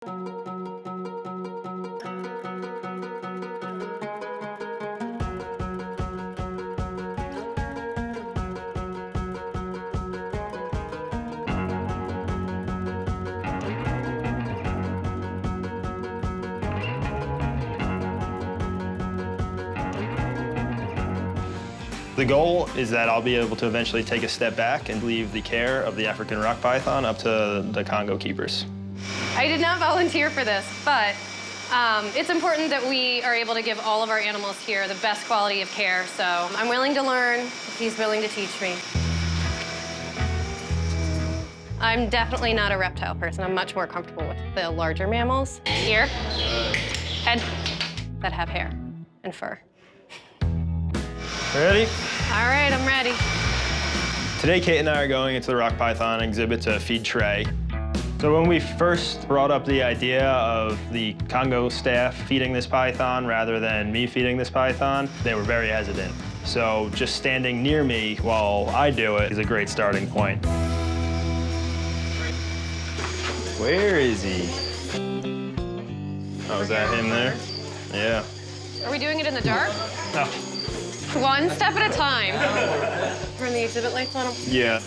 The goal is that I'll be able to eventually take a step back and leave the care of the African rock python up to the Congo keepers. I did not volunteer for this, but it's important that we are able to give all of our animals here the best quality of care, so I'm willing to learn if he's willing to teach me. I'm definitely not a reptile person. I'm much more comfortable with the larger mammals. Ear, head, that have hair and fur. Ready? All right, I'm ready. Today, Kate and I are going into the rock python exhibit to feed Trey. So when we first brought up the idea of the Congo staff feeding this python rather than me feeding this python, they were very hesitant. So just standing near me while I do it is a great starting point. Where is he? Oh, is that him there? Yeah. Are we doing it in the dark? No. One step at a time. Turn the exhibit lights on him. Yeah.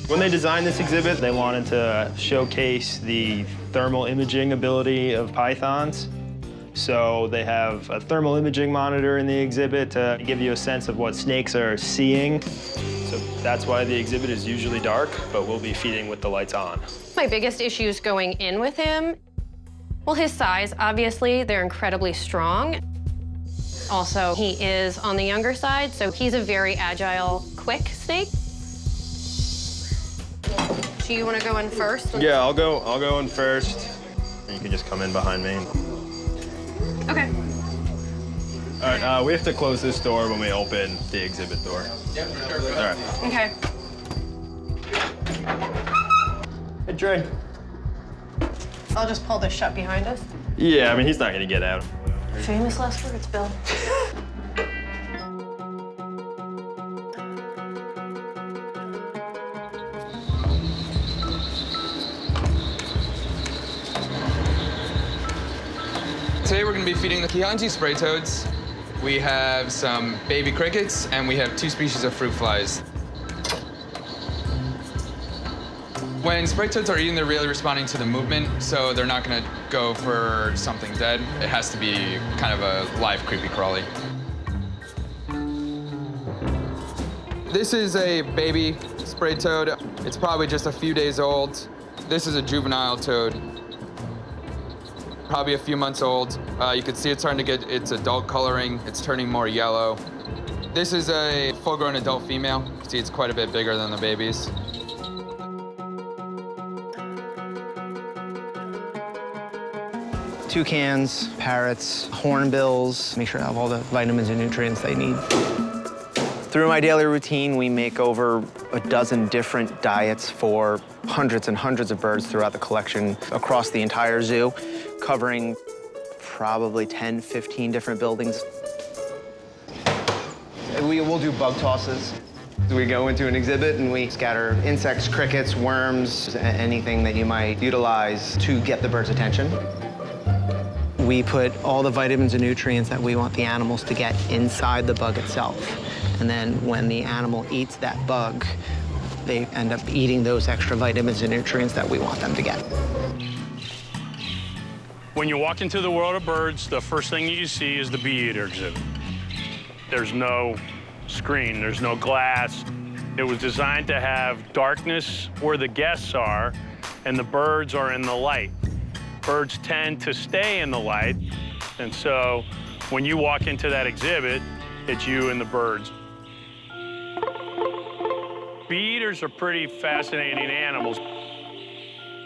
When they designed this exhibit, they wanted to showcase the thermal imaging ability of pythons. So they have a thermal imaging monitor in the exhibit to give you a sense of what snakes are seeing. So that's why the exhibit is usually dark, but we'll be feeding with the lights on. My biggest issues going in with him, well, his size, obviously, they're incredibly strong. Also, he is on the younger side, so he's a very agile, quick snake. Do you want to go in first? Yeah, I'll go in first. And you can just come in behind me. Okay. All right, we have to close this door when we open the exhibit door. Yep, sure. All right. Okay. Hey, Trey. I'll just pull this shut behind us. Yeah, I mean, he's not gonna get out. Famous last words, Bill. Today we're going to be feeding the Kihanji spray toads. We have some baby crickets and we have 2 species of fruit flies. When spray toads are eating, they're really responding to the movement, so they're not going to go for something dead. It has to be kind of a live creepy crawly. This is a baby spray toad. It's probably just a few days old. This is a juvenile toad, probably a few months old. You can see it's starting to get its adult coloring. It's turning more yellow. This is a full-grown adult female. You can see it's quite a bit bigger than the babies. Toucans, parrots, hornbills, make sure I have all the vitamins and nutrients they need. Through my daily routine, we make over a dozen different diets for hundreds and hundreds of birds throughout the collection across the entire zoo, covering probably 10, 15 different buildings. We'll do bug tosses. We go into an exhibit and we scatter insects, crickets, worms, anything that you might utilize to get the bird's attention. We put all the vitamins and nutrients that we want the animals to get inside the bug itself. And then when the animal eats that bug, they end up eating those extra vitamins and nutrients that we want them to get. When you walk into the world of birds, the first thing you see is the bee eater exhibit. There's no screen, there's no glass. It was designed to have darkness where the guests are, and the birds are in the light. Birds tend to stay in the light, and so when you walk into that exhibit, it's you and the birds. Bee eaters are pretty fascinating animals.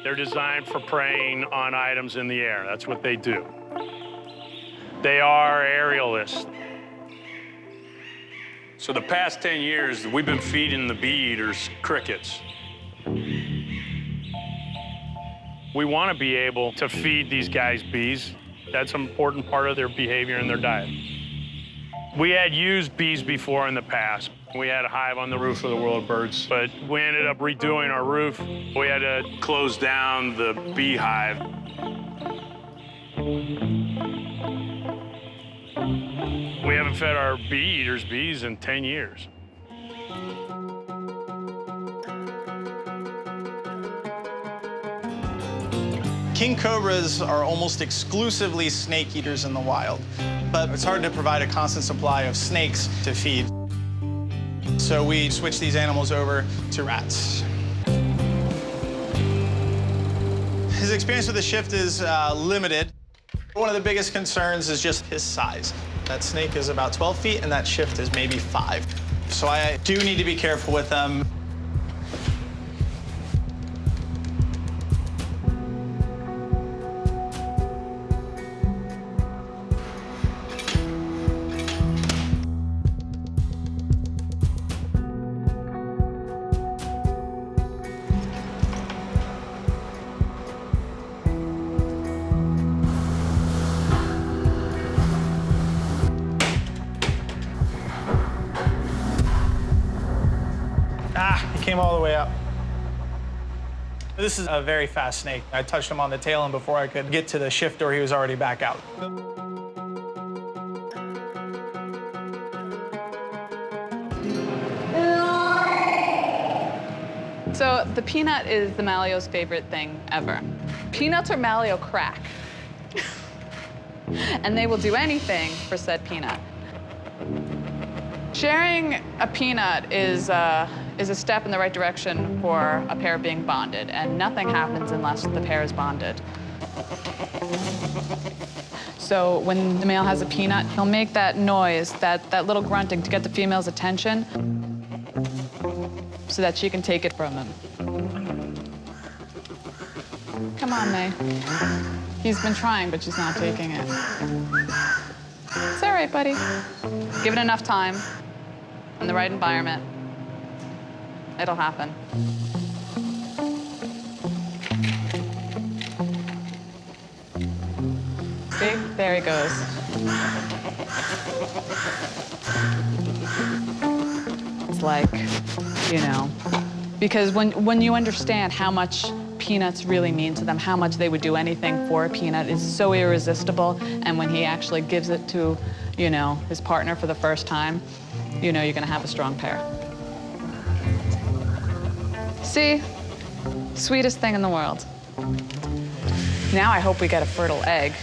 They're designed for preying on items in the air. That's what they do. They are aerialists. So the past 10 years, we've been feeding the bee eaters crickets. We want to be able to feed these guys bees. That's an important part of their behavior and their diet. We had used bees before in the past. We had a hive on the roof of the World of Birds, but we ended up redoing our roof. We had to close down the beehive. We haven't fed our bee eaters bees in 10 years. King cobras are almost exclusively snake eaters in the wild, but it's hard to provide a constant supply of snakes to feed. So we switch these animals over to rats. His experience with the shift is limited. One of the biggest concerns is just his size. That snake is about 12 feet and that shift is maybe 5. So I do need to be careful with them. He came all the way up. This is a very fast snake. I touched him on the tail, and before I could get to the shift door, he was already back out. So the peanut is the Malleo's favorite thing ever. Peanuts are Malleo crack. And they will do anything for said peanut. Sharing a peanut is a step in the right direction for a pair being bonded, and nothing happens unless the pair is bonded. So when the male has a peanut, he'll make that noise, that little grunting to get the female's attention so that she can take it from him. Come on, May. He's been trying, but she's not taking it. It's all right, buddy. Give it enough time in the right environment. It'll happen. See? There he goes. It's like, you know, because when you understand how much peanuts really mean to them, how much they would do anything for a peanut, is so irresistible. And when he actually gives it to, you know, his partner for the first time, you know you're gonna have a strong pair. See? Sweetest thing in the world. Now I hope we get a fertile egg.